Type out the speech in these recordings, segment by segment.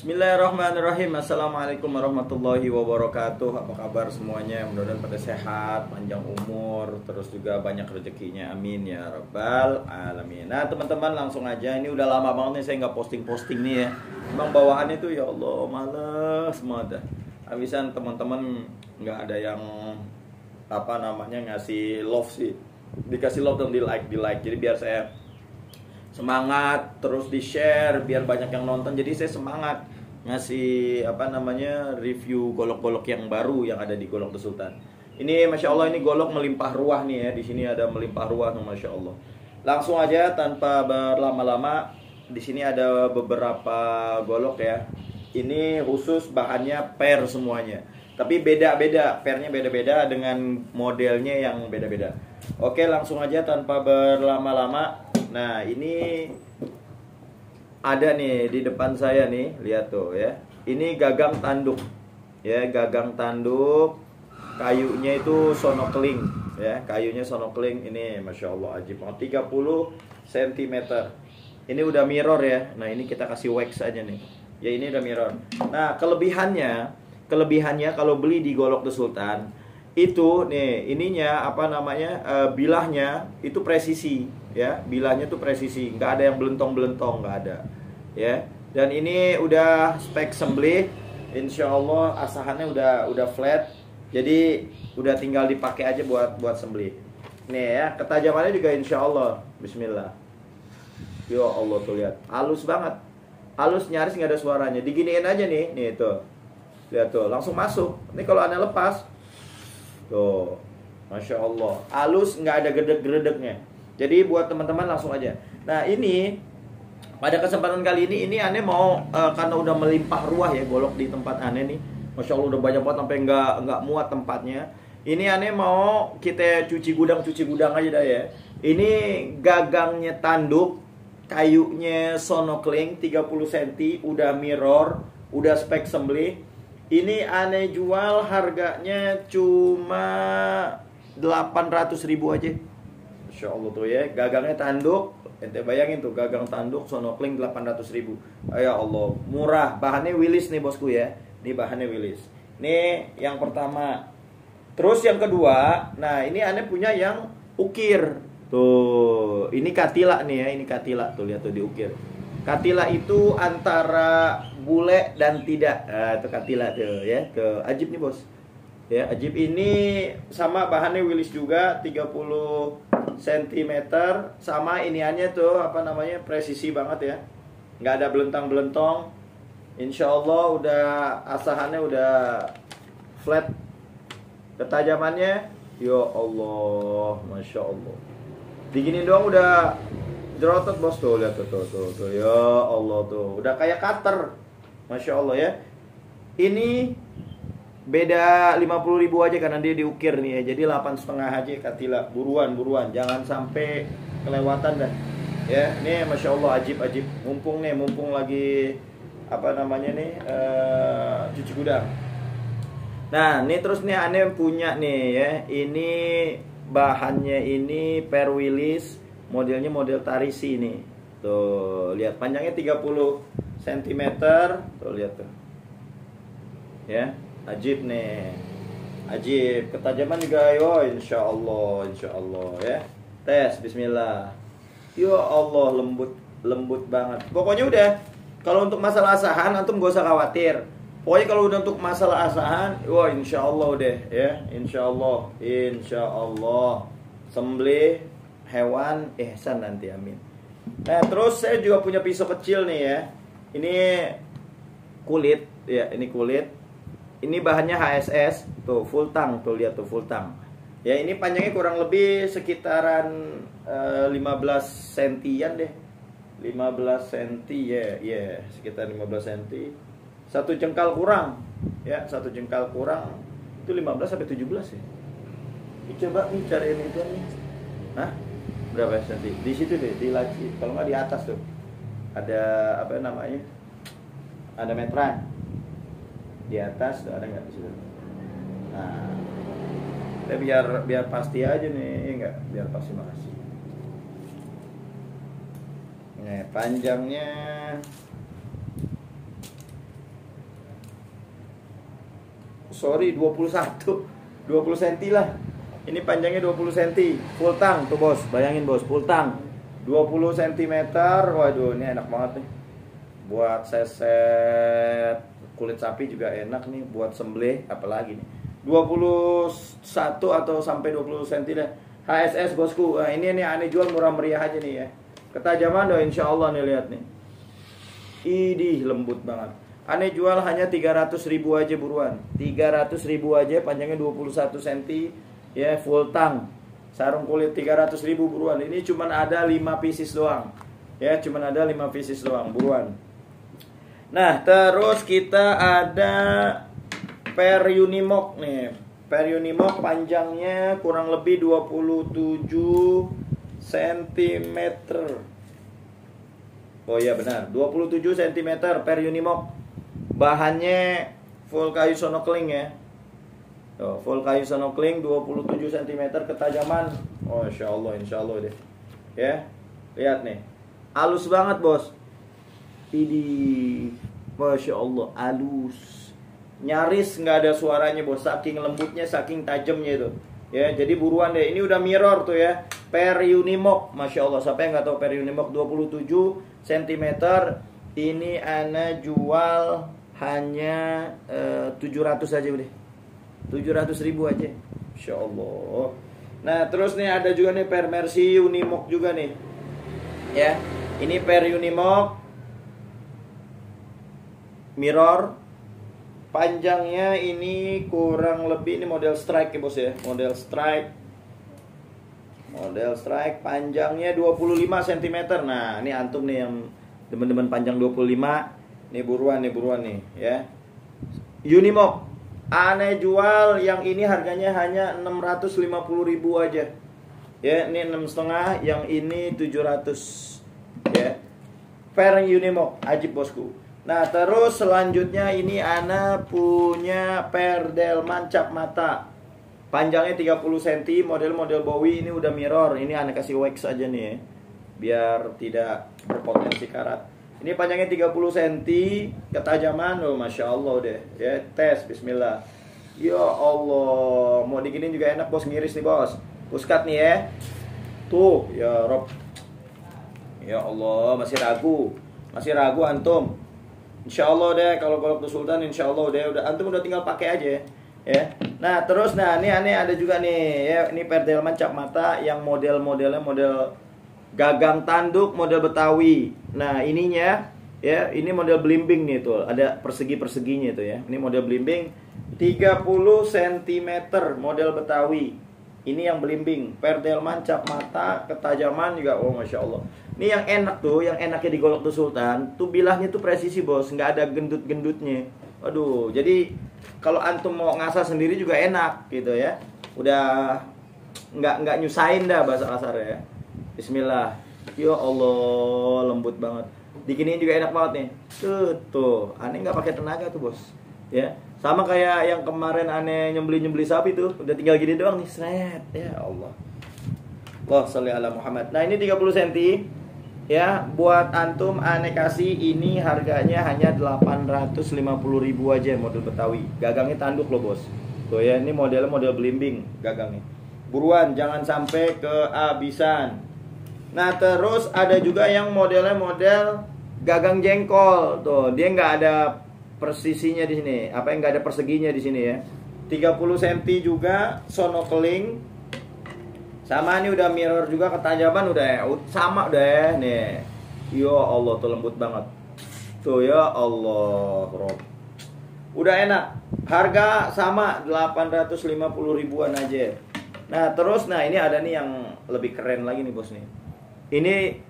Bismillahirrahmanirrahim. Assalamualaikum warahmatullahi wabarakatuh. Apa kabar semuanya? Mudah-mudahan pada sehat, panjang umur, terus juga banyak rezekinya. Amin ya rabbal alamin. Nah teman-teman langsung aja. Ini udah lama banget nih saya nggak posting-posting nih ya. Emang bawaannya tuh ya Allah males banget. Habisan teman-teman nggak ada yang ngasih love sih. Dikasih love dan di like. Jadi biar saya semangat, terus di share biar banyak yang nonton. Jadi saya semangat ngasih review golok-golok yang baru yang ada di Golok The Sultan. Ini masya Allah, ini golok melimpah ruah nih ya. Di sini ada melimpah ruah, masya Allah. Langsung aja tanpa berlama-lama, di sini ada beberapa golok ya. Ini khusus bahannya per semuanya, tapi beda-beda, pernya beda-beda dengan modelnya yang beda-beda. Oke, langsung aja tanpa berlama-lama. Nah, ini ada nih di depan saya nih, lihat tuh ya. Ini gagang tanduk. Ya, gagang tanduk. Kayunya itu sonokling ya, kayunya sonokling. Ini masya Allah ajib banget, 30 cm. Ini udah mirror ya. Nah, ini kita kasih wax aja nih. Ya, ini udah mirror. Nah, kelebihannya kalau beli di Golok The Sultan itu nih, ininya bilahnya itu presisi ya, bilahnya tuh presisi, nggak ada yang belentong nggak ada ya. Dan ini udah spek sembelih, insya Allah asahannya udah flat, jadi udah tinggal dipakai aja buat sembelih nih ya. Ketajamannya juga insya Allah, Bismillah. Ya Allah, tuh lihat, halus banget, halus nyaris nggak ada suaranya. Diginiin aja nih tuh, lihat tuh, langsung masuk. Ini kalau Anda lepas tuh, masya Allah, halus, nggak ada gedek-gedeknya. Jadi buat teman-teman langsung aja. Nah, ini pada kesempatan kali ini Ane mau karena udah melimpah ruah ya golok di tempat Ane nih, masya Allah udah banyak banget sampai nggak muat tempatnya. Ini Ane mau kita cuci gudang aja dah ya. Ini gagangnya tanduk, kayunya sonokling 30 cm, udah mirror, udah spek sembelih. Ini Ane jual harganya cuma 800.000 aja. Masya Allah tuh ya, gagangnya tanduk. Ente bayangin tuh, gagang tanduk sonokling 800.000. Ya Allah, murah. Bahannya Willis nih bosku ya. Ini bahannya Willis. Ini yang pertama. Terus yang kedua, nah ini Ane punya yang ukir. Tuh, ini katila nih ya, ini katila. Tuh lihat tuh diukir. Katila itu antara bule dan tidak. Nah, itu katila tuh ya. Tuh, ajib nih bos. Ya, ajib ini sama bahannya Willis juga 30 cm, sama iniannya tuh presisi banget ya. Nggak ada belentang-belentong. Insya Allah udah asahannya udah flat. Ketajamannya ya Allah, masya Allah. Digini doang udah jerotot bos, tuh lihat tuh ya Allah tuh udah kayak cutter, masya Allah ya. Ini beda 50.000 aja karena dia diukir nih ya, jadi 8,5 aja katila. Buruan jangan sampai kelewatan dah ya. Ini masya Allah ajib, mumpung lagi cuci gudang. Nah nih terus nih Ane punya nih ya, ini bahannya ini per Willis, modelnya model Tarisi nih. Tuh, lihat panjangnya 30 cm. Tuh, lihat tuh. Ya, ajib nih. Ajib, ketajaman juga yo, insya Allah ya. Tes, bismillah. Ya Allah, lembut banget. Pokoknya udah, kalau untuk masalah asahan antum gak usah khawatir. Pokoknya kalau udah untuk masalah asahan, wah insya Allah deh ya, insya Allah sembelih hewan ihsan nanti, amin. Nah terus saya juga punya pisau kecil nih ya. Ini kulit ya, ini kulit. Ini bahannya HSS, tuh full tang, tuh lihat tuh full tang. Ya ini panjangnya kurang lebih sekitaran 15 sentian deh, 15 senti ya, sekitar 15 senti. Satu jengkal kurang ya, satu jengkal kurang itu 15 sampai 17 ya. Coba nih cariin itu nih. Hah? Berapa senti? Di situ deh, di laci. Kalau nggak di atas tuh. Ada Ada meteran. Di atas tuh ada nggak di situ? Nah, biar pasti aja nih, enggak? Biar pasti makasih. Nih, panjangnya sorry 21 cm lah. Ini panjangnya 20 cm. Full tang tuh bos. Bayangin bos, full tang 20 cm. Waduh, ini enak banget nih. Buat seset kulit sapi juga enak nih. Buat sembelih apalagi nih. 21 atau sampai 20 cm deh. HSS bosku. Nah, ini nih aneh jual murah meriah aja nih ya. Ketajaman doh insya Allah nih, lihat nih. Idih, lembut banget. Aneh jual hanya 300.000 aja buruan. 300.000 aja, panjangnya 21 cm. Ya, full tang. Sarung kulit 300.000 buruan. Ini cuman ada 5 pieces doang. Ya, cuman ada 5 pieces doang buruan. Nah, terus kita ada per Unimog nih. Per Unimog panjangnya kurang lebih 27 cm. Oh iya benar, 27 cm per Unimog. Bahannya full kayu sonokling ya. Tuh, full kayu sonokling 27 cm ketajaman. Oh insya Allah deh. Ya, lihat nih. Halus banget bos. Ini Masya Allah, halus. Nyaris nggak ada suaranya bos, saking lembutnya, saking tajamnya itu. Ya, jadi buruan deh. Ini udah mirror tuh ya. Per Unimog, Masya Allah. Siapa yang nggak tahu per Unimog 27 cm. Ini ana jual hanya 700 aja udah. 700.000 aja. Masya Allah. Nah terus nih ada juga nih per Mercy Unimog juga nih. Ya, ini per Unimog mirror. Panjangnya ini kurang lebih, ini model strike ya bos ya. Model strike panjangnya 25 cm. Nah ini antum nih yang teman-teman panjang 25. Nih buruan nih ya. Unimog aneh jual yang ini harganya hanya 650.000 aja. Ya, ini 6,5, yang ini 700 ya. Per Unimog, ajib bosku. Nah, terus selanjutnya ini ana punya per Delman cap mata. Panjangnya 30 cm, model Bowie, ini udah mirror. Ini ana kasih wax aja nih ya, biar tidak berpotensi karat. Ini panjangnya 30 cm, ketajaman oh Masya Allah deh. Ya, tes bismillah. Ya Allah, mau diginin juga enak bos, ngiris nih bos. Puskat nih ya. Tuh, ya Rob. Ya Allah, masih ragu antum. Insya Allah deh, kalau golok Sultan Insya Allah udah antum udah tinggal pakai aja ya. Nah terus ini aneh ada juga nih ya, ini per Delman cap mata yang modelnya model gagang tanduk model Betawi. Nah ininya ya, ini model blimbing nih tuh, ada persegi-perseginya itu ya. Ini model blimbing 30 cm model Betawi. Ini yang blimbing, per Delman cap mata, ketajaman juga oh Masya Allah. Ini yang enak tuh, yang enaknya di golok tuh Sultan, tuh bilahnya tuh presisi bos, nggak ada gendut-gendutnya. Waduh, jadi kalau antum mau ngasah sendiri juga enak gitu ya. Udah nggak nyusahin dah bahasa kasar ya. Bismillah. Ya Allah, lembut banget. Dikiniin juga enak banget nih. Tuh, aneh nggak pakai tenaga tuh bos. Ya, sama kayak yang kemarin aneh nyembeli sapi tuh, udah tinggal gini doang nih, seret. Ya Allah. Wah, sholli ala Muhammad. Nah, ini 30 cm. Ya, buat antum aneh kasih ini harganya hanya 850.000 aja model Betawi. Gagangnya tanduk loh, bos. Tuh ya, ini model blimbing gagangnya. Buruan, jangan sampai kehabisan. Nah, terus ada juga yang modelnya model gagang jengkol. Tuh, dia nggak ada persisinya di sini. Apa yang nggak ada perseginya di sini ya. 30 cm juga, sonokeling. Sama ini udah mirror juga, ketajaman udah sama udah nih. Ya Allah tuh lembut banget. Tuh ya Allah, Rob. Udah enak. Harga sama 850.000-an aja. Nah, terus ini ada nih yang lebih keren lagi nih, bos nih. Ini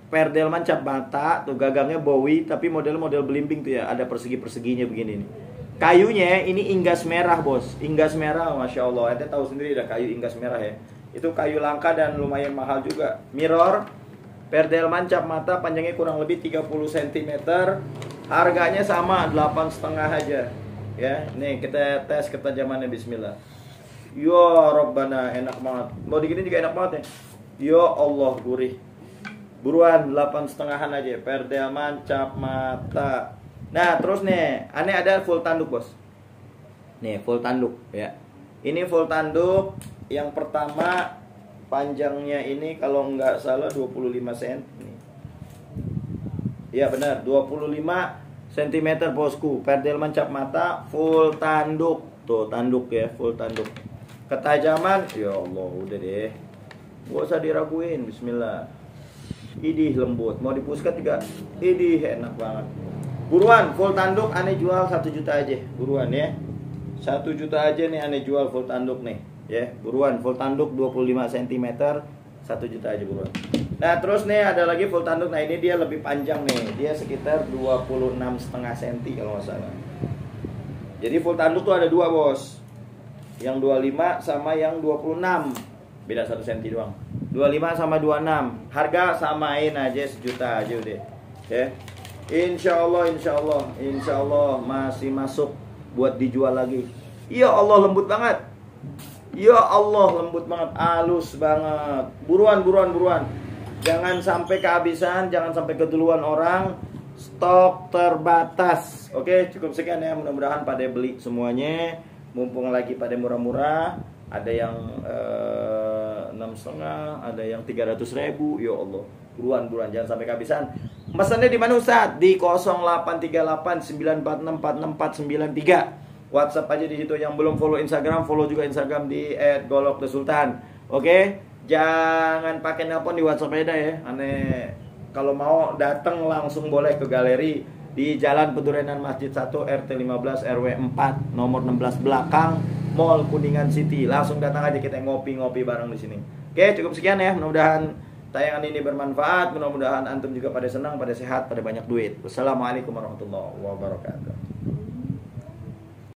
per Delman cap mata, tuh gagangnya Bowie tapi model blimbing tuh ya, ada persegi-perseginya begini nih. Kayunya ini inggas merah, bos. Inggas merah, Masya Allah. Ente tahu sendiri dah kayu inggas merah ya. Itu kayu langka dan lumayan mahal juga. Mirror, per Delman cap mata, panjangnya kurang lebih 30 cm. Harganya sama 8,5 aja. Ya, nih kita tes ketajamannya bismillah. Ya Rabbana, enak banget. Mau digini juga enak banget ya. Ya Allah, gurih. Buruan 8,5-an aja, per Delman cap mata. Nah, terus nih, aneh ada full tanduk, bos. Nih full tanduk ya. Ini full tanduk. Yang pertama panjangnya ini kalau nggak salah 25 cm. Ya benar, 25 cm bosku. Perdelman cap mata full tanduk. Tuh tanduk ya, full tanduk. Ketajaman, ya Allah udah deh. Gak usah diraguin, bismillah. Idih lembut, mau dipuskat juga. Idih enak banget. Buruan, full tanduk aneh jual 1 juta aja. Buruan ya. 1 juta aja nih aneh jual full tanduk nih. Ya, buruan full tanduk 25 cm 1 juta aja buruan. Nah, terus nih ada lagi full tanduk. Nah, ini dia lebih panjang nih. Dia sekitar 26,5 cm kalau nggak salah. Jadi full tanduk tuh ada dua, Bos. Yang 25 sama yang 26. Beda 1 cm doang. 25 sama 26. Harga samain aja 1 juta aja udah. Ya. Insya Allah masih masuk buat dijual lagi. Ya Allah lembut banget. Ya Allah lembut banget, halus banget. Buruan. Jangan sampai kehabisan, jangan sampai keduluan orang. Stok terbatas. Oke, cukup sekian ya. Mudah-mudahan pada beli semuanya. Mumpung lagi pada murah-murah. Ada yang 6,5, ada yang 300.000. Ya Allah. Buruan, jangan sampai kehabisan. Pesannya di mana Ustaz? Di 083894646493. WhatsApp aja di situ. Yang belum follow Instagram, follow juga Instagram di @golokthesultan. Oke? Jangan pakai nelpon, di WhatsApp aja ya. Aneh kalau mau datang langsung boleh ke galeri di Jalan Pedurenan Masjid 1 RT 15 RW 4 nomor 16 belakang Mall Kuningan City. Langsung datang aja, kita ngopi-ngopi bareng di sini. Oke, cukup sekian ya. Mudah-mudahan tayangan ini bermanfaat. Mudah-mudahan antum juga pada senang, pada sehat, pada banyak duit. Wassalamualaikum warahmatullahi wabarakatuh.